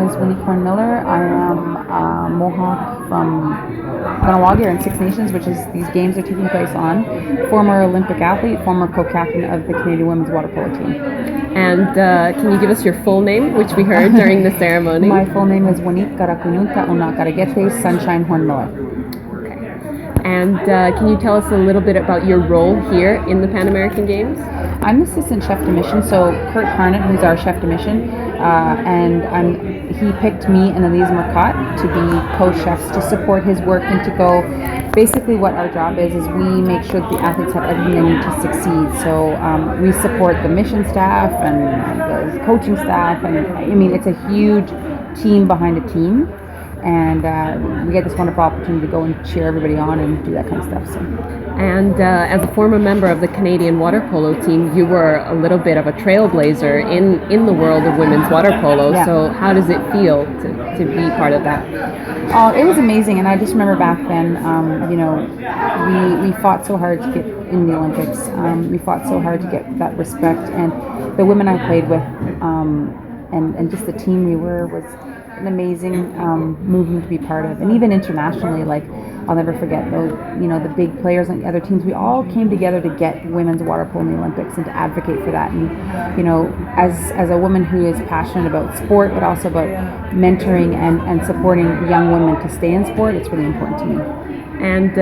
is Waneek Horn-Miller. I am a Mohawk from Ganawagi in Six Nations, which is these games are taking place on. Former Olympic athlete, former co-captain of the Canadian women's water polo team. And can you give us your full name, which we heard during the ceremony? My full name is Waneek Karakununta Unakaragete Sunshine Horn-Miller. And can you tell us a little bit about your role here in the Panamerican Games? I'm assistant chef de mission, so Kurt Harnett, who's our chef de mission, he picked me and Elise Mercott to be co-chefs to support his work and to go. Basically, what our job is we make sure that the athletes have everything they need to succeed. So we support the mission staff and the coaching staff, and I mean it's a huge team behind a team. And we get this wonderful opportunity to go and cheer everybody on and do that kind of stuff. So. And as a former member of the Canadian water polo team, you were a little bit of a trailblazer in the world of women's water polo. Yeah. So how does it feel to be part of that? Oh, it was amazing, and I just remember back then, we fought so hard to get in the Olympics. We fought so hard to get that respect, and the women I played with, and just the team we were was an amazing movement to be part of. And even internationally, like I'll never forget those, the big players on the other teams. We all came together to get women's water polo in the Olympics and to advocate for that. And as a woman who is passionate about sport, but also about mentoring and supporting young women to stay in sport, it's really important to me. And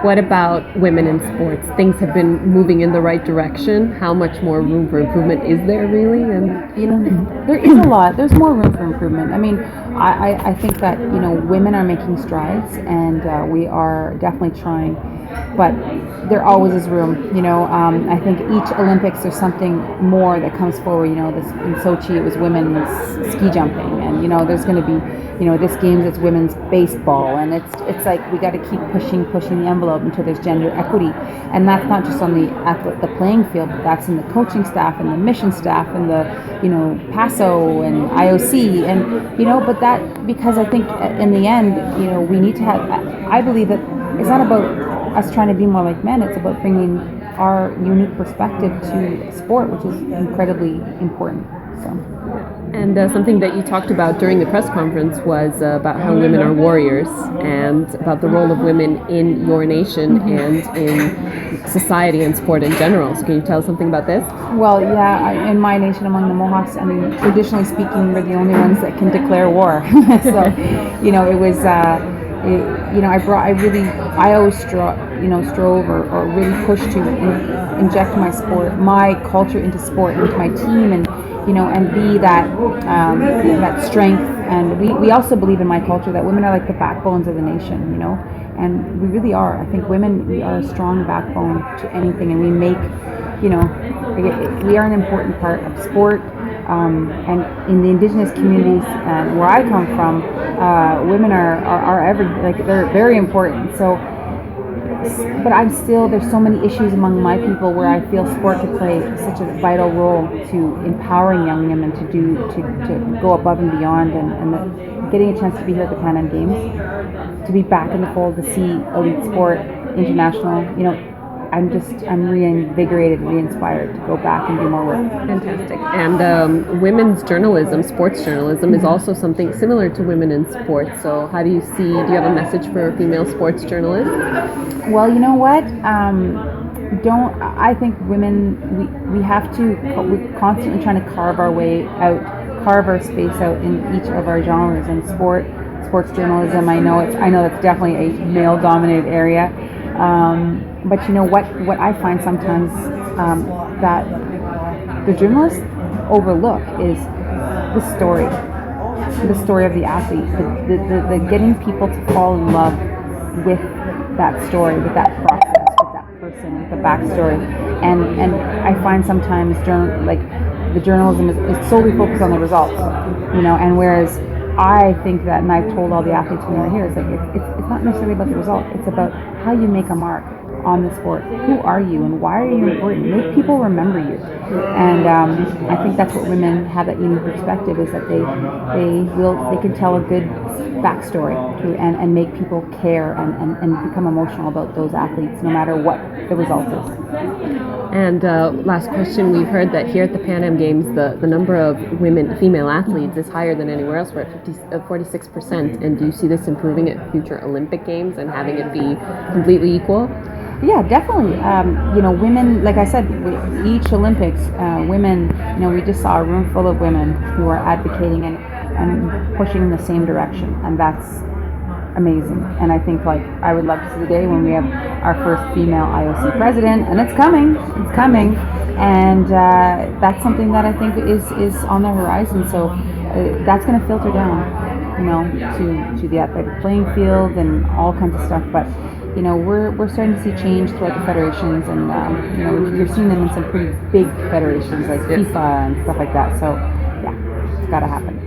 what about women in sports? Things have been moving in the right direction. How much more room for improvement is there, really? And there is a lot. There's more room for improvement. I mean, I think that women are making strides, and we are definitely trying. But there always is room. I think each Olympics there's something more that comes forward. This in Sochi it was women's ski jumping, and there's going to be this games it's women's baseball, and it's like we got to keep pushing the envelope until there's gender equity, and that's not just on the playing field, but that's in the coaching staff and the mission staff and the PASO and IOC, and but that because I think in the end we need to have. I believe that it's not about us trying to be more like men. It's about bringing our unique perspective to sport, which is incredibly important. So. And something that you talked about during the press conference was about how women are warriors and about the role of women in your nation and in society and sport in general. So can you tell us something about this? Well, yeah, in my nation, among the Mohawks, I mean, traditionally speaking, we're the only ones that can declare war. So, it was, I always strove or really pushed to inject my culture into sport, into my team, and be that strength. And we also believe in my culture that women are like the backbones of the nation, and we really are. I think women, we are a strong backbone to anything, and we make, we are an important part of sport. And in the Indigenous communities where I come from, women are they're very important. So, but there's so many issues among my people where I feel sport could play such a vital role to empowering young women to go above and beyond, and getting a chance to be here at the Pan Am Games, to be back in the fold, to see elite sport, international, I'm reinvigorated, re-inspired to go back and do more work. Fantastic. And women's journalism, sports journalism, is also something similar to women in sports. So how do you have a message for female sports journalists? Well, you know what? I think women, we're constantly trying to carve our space out in each of our genres. And sports journalism, I know that's definitely a male-dominated area. But what I find sometimes that the journalists overlook is the story of the athlete, the getting people to fall in love with that story, with that process, with that person, with the backstory. And I find sometimes the journalism is solely focused on the results, and whereas I think that, and I've told all the athletes when they were here, it's not necessarily about the result, it's about how you make a mark. on the sport. Who are you and why are you important? Make people remember you. And I think that's what women have, that unique perspective, is that they can tell a good backstory and make people care and become emotional about those athletes, no matter what the result is. And last question, we've heard that here at the Pan Am Games, the number of female athletes is higher than anywhere else. We're at 46%. And do you see this improving at future Olympic Games and having it be completely equal? Yeah, definitely. Women, like I said, each Olympics, women, we just saw a room full of women who are advocating and pushing in the same direction. And that's amazing. And I think, I would love to see the day when we have our first female IOC president, and it's coming. And that's something that I think is on the horizon. So that's going to filter down, to the athletic playing field and all kinds of stuff. But we're starting to see change throughout the federations, and you're seeing them in some pretty big federations like FIFA and stuff like that. So yeah, it's got to happen.